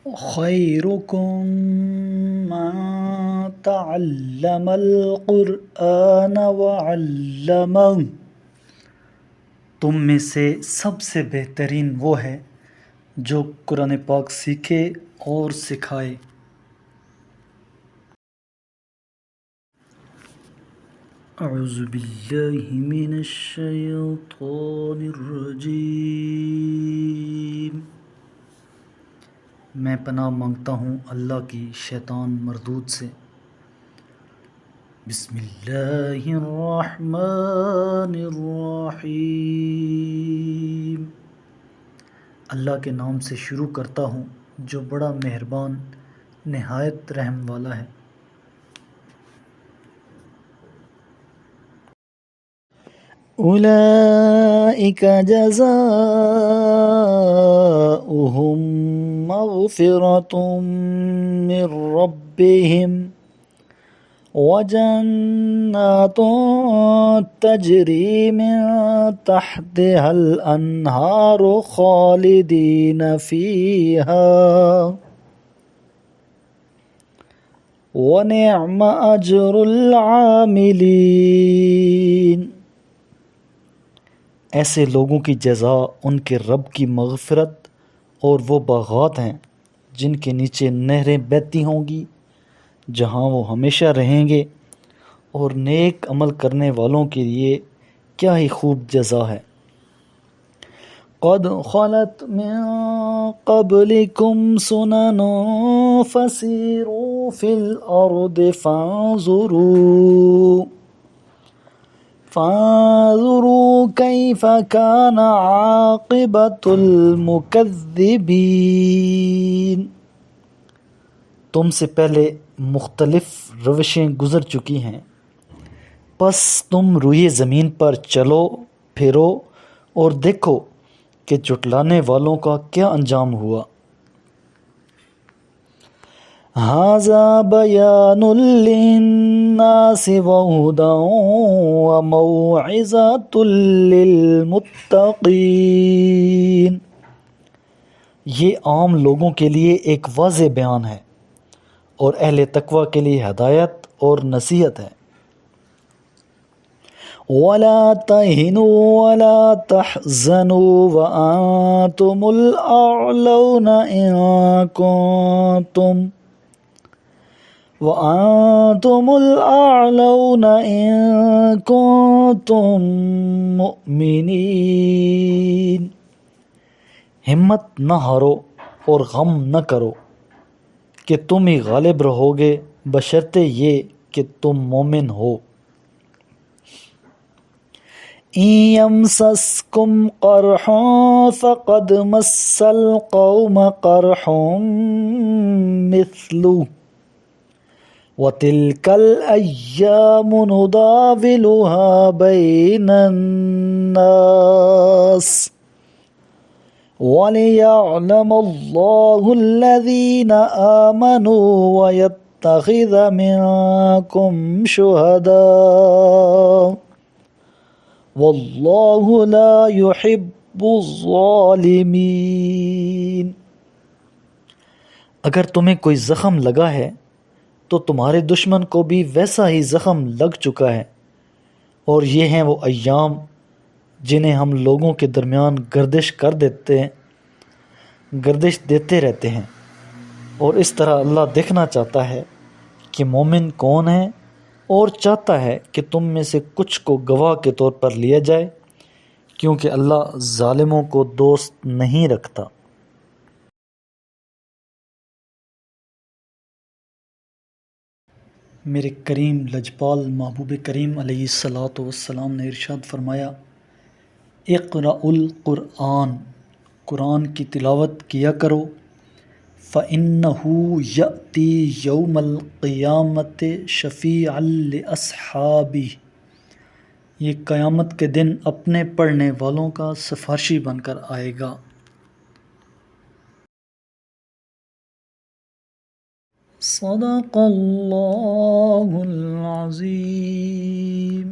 خیرکم من تعلم القرآن وعلمہ، تم میں سے سب سے بہترین وہ ہے جو قرآن پاک سیکھے اور سکھائے۔ اعوذ باللہ من الشیطان الرجیم، میں پناہ مانگتا ہوں اللہ کی شیطان مردود سے۔ بسم اللہ الرحمن الرحیم، اللہ کے نام سے شروع کرتا ہوں جو بڑا مہربان نہایت رحم والا ہے۔ اولئک جزاؤہم مغفرۃ من ربہم وجنات تجری من تحتها الانہار خالدین فیہا ونعم اجر العاملین، ایسے لوگوں کی جزا ان کے رب کی مغفرت اور وہ باغات ہیں جن کے نیچے نہریں بہتی ہوں گی، جہاں وہ ہمیشہ رہیں گے، اور نیک عمل کرنے والوں کے لیے کیا ہی خوب جزا ہے۔ قد خلت من قبلکم سنن فسیروا فی الارض فانظروا کیف کان عاقبۃ المکذبین، تم سے پہلے مختلف روشیں گزر چکی ہیں، پس تم روئے زمین پر چلو پھرو اور دیکھو کہ جھٹلانے والوں کا کیا انجام ہوا۔ ھذا بیان للناس وہدی وموعظۃ للمتقین، یہ عام لوگوں کے لیے ایک واضح بیان ہے اور اہل تقوی کے لیے ہدایت اور نصیحت ہے۔ وَلَا تَهِنُوا وَلَا تَحْزَنُوا وَأَنْتُمُ الْأَعْلَوْنَ إِن كُنْتُمْ مُؤْمِنِينَ، ہمت نہ ہارو اور غم نہ کرو کہ تم ہی غالب رہو گے بشرطے یہ کہ تم مومن ہو۔ إِن يَمْسَسْكُمْ قَرْحٌ فَقَدْ مَسَّ الْقَوْمَ قَرْحٌ مِثْلُهُ وَتِلْكَ الْأَيَّامُ نُدَاوِلُهَا بَيْنَ النَّاسِ وَلِيَعْلَمَ اللَّهُ الَّذِينَ آمَنُوا وَيَتَّخِذَ مِنكُمْ شُهَدَاءَ وَاللَّهُ لَا يُحِبُّ الظَّالِمِينَ، اگر تمہیں کوئی زخم لگا ہے تو تمہارے دشمن کو بھی ویسا ہی زخم لگ چکا ہے، اور یہ ہیں وہ ایام جنہیں ہم لوگوں کے درمیان گردش دیتے رہتے ہیں، اور اس طرح اللہ دیکھنا چاہتا ہے کہ مومن کون ہیں، اور چاہتا ہے کہ تم میں سے کچھ کو گواہ کے طور پر لیا جائے، کیونکہ اللہ ظالموں کو دوست نہیں رکھتا۔ میرے کریم لجپال محبوب کریم علیہ الصلاۃ والسلام نے ارشاد فرمایا، اقرأ القرآن، قرآن کی تلاوت کیا کرو، فَإِنَّهُ يَأْتِي يَوْمَ الْقِيَامَةِ شَفِيعًا لِأَصْحَابِهِ، یہ قیامت کے دن اپنے پڑھنے والوں کا سفارشی بن کر آئے گا۔ صدق اللہ العظیم۔